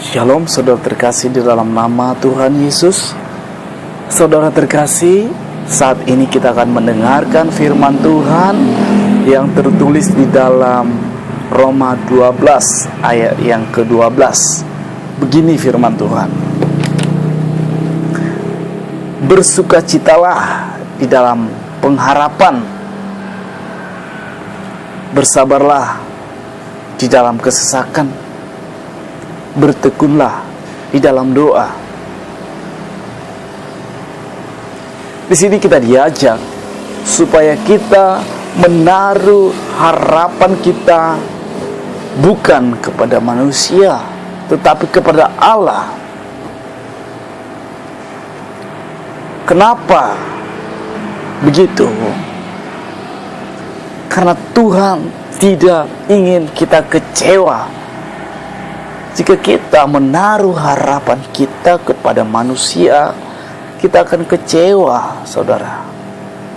Shalom saudara terkasih di dalam nama Tuhan Yesus. Saudara terkasih, saat ini kita akan mendengarkan firman Tuhan yang tertulis di dalam Roma 12 ayat yang ke-12. Begini firman Tuhan: bersukacitalah di dalam pengharapan, bersabarlah di dalam kesesakan, bertekunlah di dalam doa. Di sini kita diajak supaya kita menaruh harapan kita bukan kepada manusia, tetapi kepada Allah. Kenapa begitu? Karena Tuhan tidak ingin kita kecewa. Jika kita menaruh harapan kita kepada manusia, kita akan kecewa, saudara.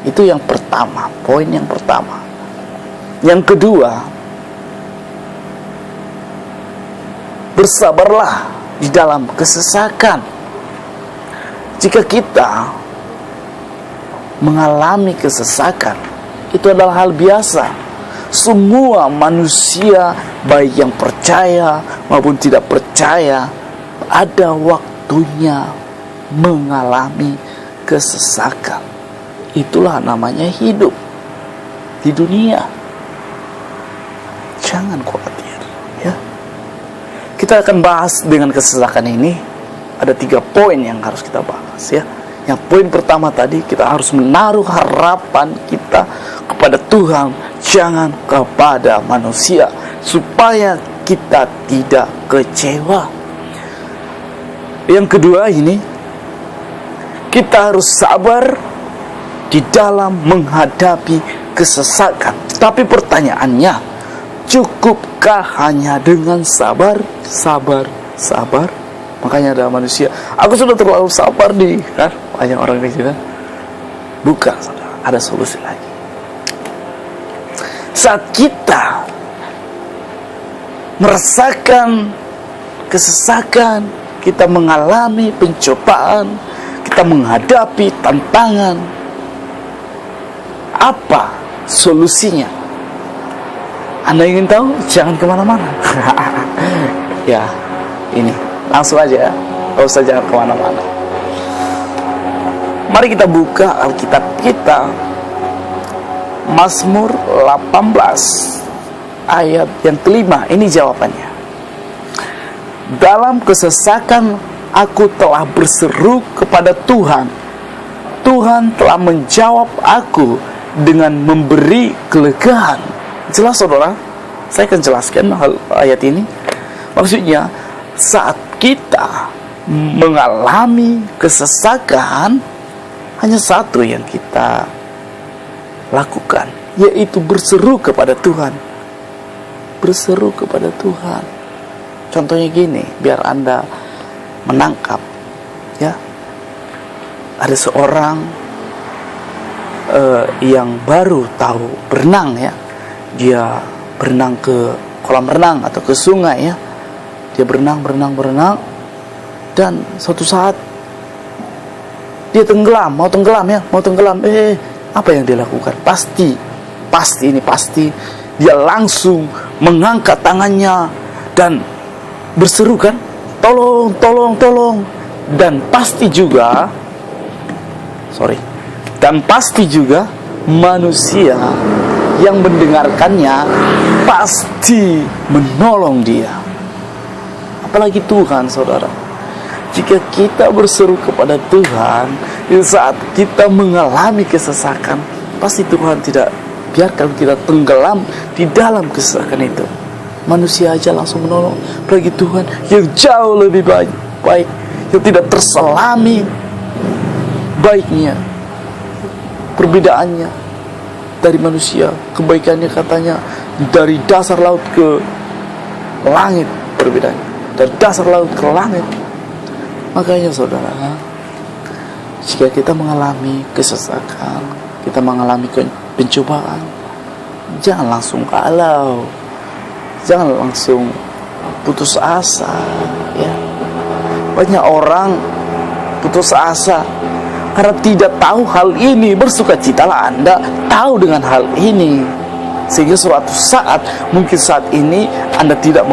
Itu yang pertama, poin yang pertama. Yang kedua, bersabarlah di dalam kesesakan. Jika kita mengalami kesesakan, itu adalah hal biasa. Semua manusia, baik yang percaya maupun tidak percaya, ada waktunya mengalami kesesakan. Itulah namanya hidup di dunia. Jangan khawatir, ya. Kita akan bahas dengan kesesakan ini. Ada 3 poin yang harus kita bahas, ya. Yang poin pertama tadi, kita harus menaruh harapan kita kepada Tuhan, jangan kepada manusia, supaya kita tidak kecewa. Yang kedua ini, kita harus sabar di dalam menghadapi kesesakan. Tapi pertanyaannya, cukupkah hanya dengan sabar? Makanya ada manusia, aku sudah terlalu sabar nih, kan? Banyak orang di sini. Bukan, saudara, ada solusi lagi. Saat kita merasakan kesesakan, kita mengalami pencobaan, kita menghadapi tantangan, apa solusinya? Anda ingin tahu? Jangan kemana-mana. Ya, ini langsung aja, gak usah jangan kemana-mana. Mari kita buka Alkitab kita, Mazmur 18 ayat yang kelima. Ini jawabannya. Dalam kesesakan aku telah berseru kepada Tuhan. Tuhan telah menjawab aku dengan memberi kelegaan. Jelas saudara? Saya akan jelaskan ayat ini. Maksudnya, saat kita mengalami kesesakan, hanya satu yang kita lakukan, yaitu berseru kepada Tuhan. Berseru kepada Tuhan. Contohnya gini, biar Anda menangkap, ya. Ada seorang yang baru tahu berenang, ya. Dia berenang ke kolam renang atau ke sungai, ya. Dia berenang, dan suatu saat dia mau tenggelam. Apa yang dia lakukan? Pasti dia langsung mengangkat tangannya dan berseru, kan? Tolong. Dan pasti juga manusia yang mendengarkannya pasti menolong dia. Apalagi Tuhan, saudara. Jika kita berseru kepada Tuhan, di saat kita mengalami kesesakan, pasti Tuhan tidak biarkan kita tenggelam di dalam kesesakan itu. Manusia aja langsung menolong, apalagi Tuhan yang jauh lebih baik, yang tidak terselami baiknya, perbedaannya dari manusia. Kebaikannya katanya dari dasar laut ke langit, perbedaannya dari dasar laut ke langit. Makanya saudara, jika kita mengalami kesesakan, kita mengalami pencobaan, jangan langsung galau, jangan langsung putus asa, ya. Banyak orang putus asa karena tidak tahu hal ini. Bersukacitalah Anda tahu dengan hal ini, sehingga suatu saat, mungkin saat ini Anda tidak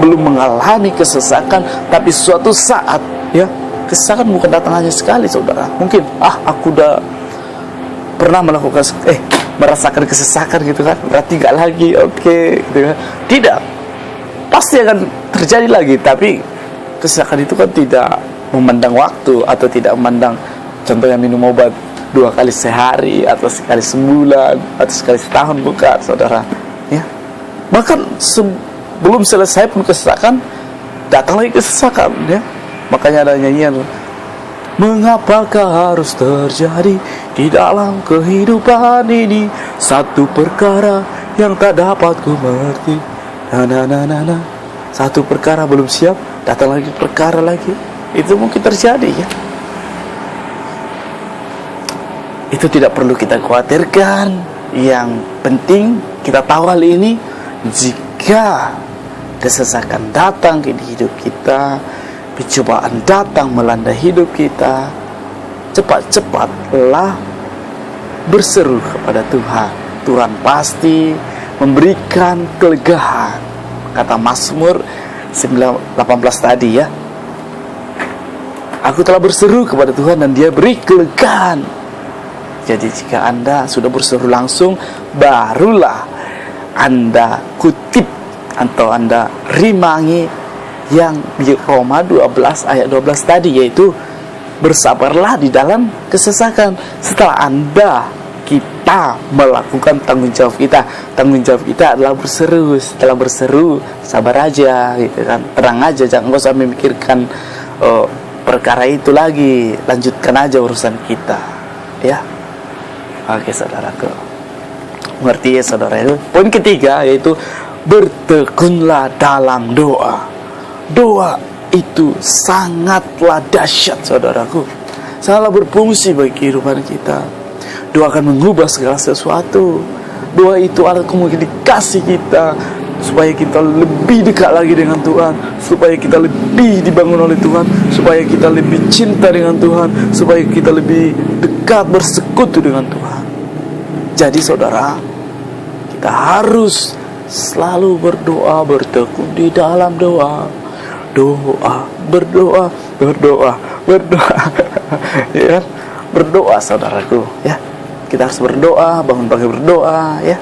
belum mengalami kesesakan, tapi suatu saat, ya, kesesakan bukan datang hanya sekali, saudara. Mungkin aku udah pernah merasakan kesesakan gitu kan, berarti gak lagi, oke, gitu kan. Tidak, pasti akan terjadi lagi. Tapi kesesakan itu kan tidak memandang waktu, atau tidak memandang, contohnya minum obat 2 kali sehari, atau sekali sebulan, atau sekali setahun, bukan, saudara, ya. Bahkan sebelum selesai pun kesesakan, datang lagi kesesakan, ya. Makanya ada nyanyian, mengapakah harus terjadi di dalam kehidupan ini satu perkara yang tak dapat ku mengerti. Satu perkara belum siap, datang lagi perkara lagi. Itu mungkin terjadi, ya. Itu tidak perlu kita khawatirkan. Yang penting kita tahu hal ini. Jika kesesakan datang ke hidup kita, pencobaan datang melanda hidup kita, cepat-cepatlah berseru kepada Tuhan. Tuhan pasti memberikan kelegaan. Kata Mazmur 18 tadi, ya, aku telah berseru kepada Tuhan dan Dia beri kelegaan. Jadi jika Anda sudah berseru langsung, barulah Anda kutip atau Anda rimangi yang di Roma 12 ayat 12 tadi, yaitu bersabarlah di dalam kesesakan. Setelah kita melakukan tanggung jawab kita. Tanggung jawab kita adalah berseru. Setelah berseru, sabar aja, gitu kan. Tenang aja, jangan usah memikirkan perkara itu lagi. Lanjutkan aja urusan kita, ya. Oke, saudaraku, mengerti ya, saudara? Itu poin ketiga, yaitu bertekunlah dalam doa. Doa itu sangatlah dahsyat, saudaraku. Sangatlah berfungsi bagi kehidupan kita. Doa akan mengubah segala sesuatu. Doa itu adalah komunikasi kita, supaya kita lebih dekat lagi dengan Tuhan, supaya kita lebih dibangun oleh Tuhan, supaya kita lebih cinta dengan Tuhan, supaya kita lebih dekat bersekutu dengan Tuhan. Jadi saudara, kita harus selalu berdoa, bertekun di dalam doa. Berdoa ya, berdoa, saudaraku, ya. Kita harus berdoa, bangun pagi berdoa, ya.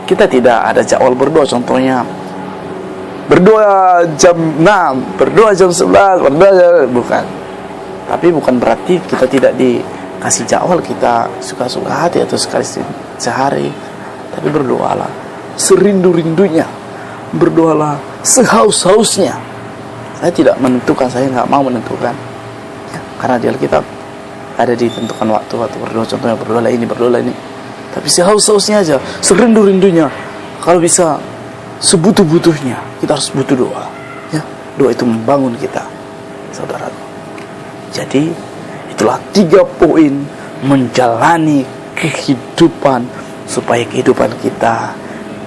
Kita tidak ada jadwal berdoa, contohnya berdoa jam 6, berdoa jam 11, berdoa, bukan. Tapi bukan berarti kita tidak dikasih jadwal, kita suka-suka hati atau sekali sehari. Tapi berdoalah serindu-rindunya, berdoalah sehaus-hausnya. Saya tidak menentukan, saya nggak mau menentukan, ya, karena di Alkitab ada ditentukan waktu-waktu berdoa, contohnya berdoa ini. Tapi sehaus-hausnya aja, serindu-rindunya. Kalau bisa sebutuh-butuhnya, kita harus butuh doa, ya. Doa itu membangun kita, saudara. Jadi itulah 3 poin menjalani kehidupan, supaya kehidupan kita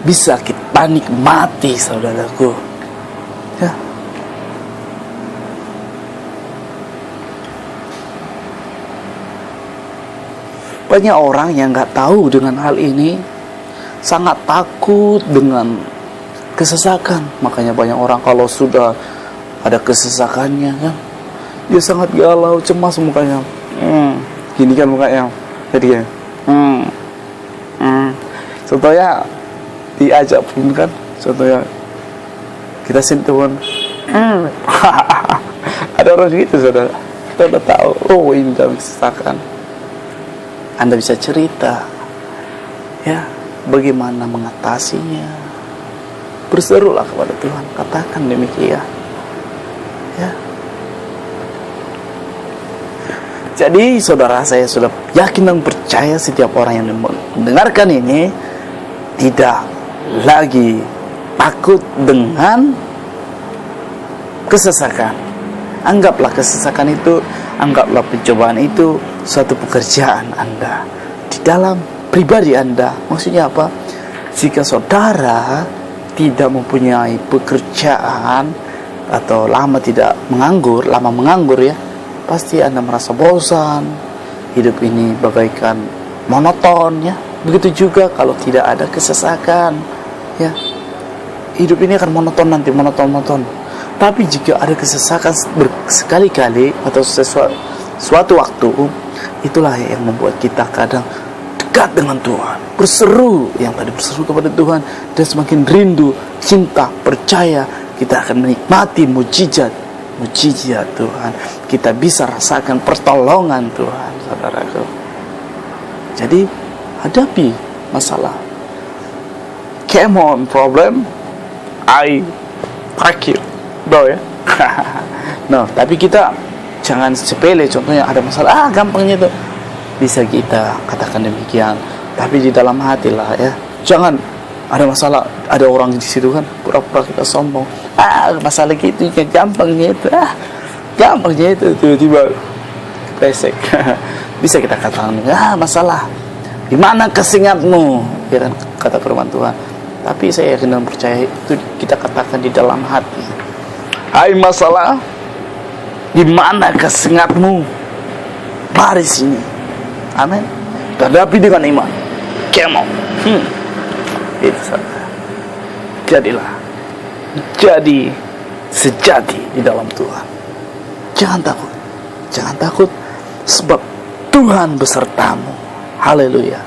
bisa kita nikmati, saudaraku, ya. Banyak orang yang nggak tahu dengan hal ini, sangat takut dengan kesesakan. Makanya banyak orang kalau sudah ada kesesakannya, ya, dia sangat galau, cemas mukanya. Gini kan mukanya, jadi ya. Contohnya diajak pun kan, contohnya kita sentuhan, ada orang gitu, saudara. Kita udah tahu, oh ini dalam kesesakan. Anda bisa cerita, ya, bagaimana mengatasinya. Berserulah kepada Tuhan, katakan demikian, ya. Jadi saudara, saya sudah yakin dan percaya setiap orang yang mendengarkan ini tidak lagi takut dengan kesesakan. Anggaplah kesesakan itu, anggaplah pencobaan itu suatu pekerjaan Anda di dalam pribadi Anda. Maksudnya apa? Jika saudara tidak mempunyai pekerjaan atau lama menganggur ya, pasti Anda merasa bosan. Hidup ini bagaikan monoton ya. Begitu juga kalau tidak ada kesesakan ya. Hidup ini akan monoton nanti, monoton. Tapi jika ada kesesakan sekali-kali atau suatu waktu, itulah yang membuat kita kadang dekat dengan Tuhan, berseru kepada Tuhan, dan semakin rindu, cinta, percaya kita akan menikmati mujizat Tuhan. Kita bisa rasakan pertolongan Tuhan, saudaraku. Jadi hadapi masalah. Come on problem, I pack you, bro ya. No, tapi kita jangan sepele. Contohnya ada masalah, gampangnya itu bisa kita katakan demikian, tapi di dalam hati lah ya. Jangan ada masalah, ada orang di situ kan pura-pura kita sombong. Masalah gitu gampangnya itu tiba-tiba pesek. Bisa kita katakan masalah, di mana kesingatmu, ya kan, kata firman Tuhan. Tapi saya yakin dan percaya itu kita katakan di dalam hati. Hai masalah, di mana kesengatmu? Mari sini. Amin. Hadapi dengan iman. Come on. Itu saja. Jadilah jadi sejati di dalam Tuhan. Jangan takut sebab Tuhan besertamu. Haleluya.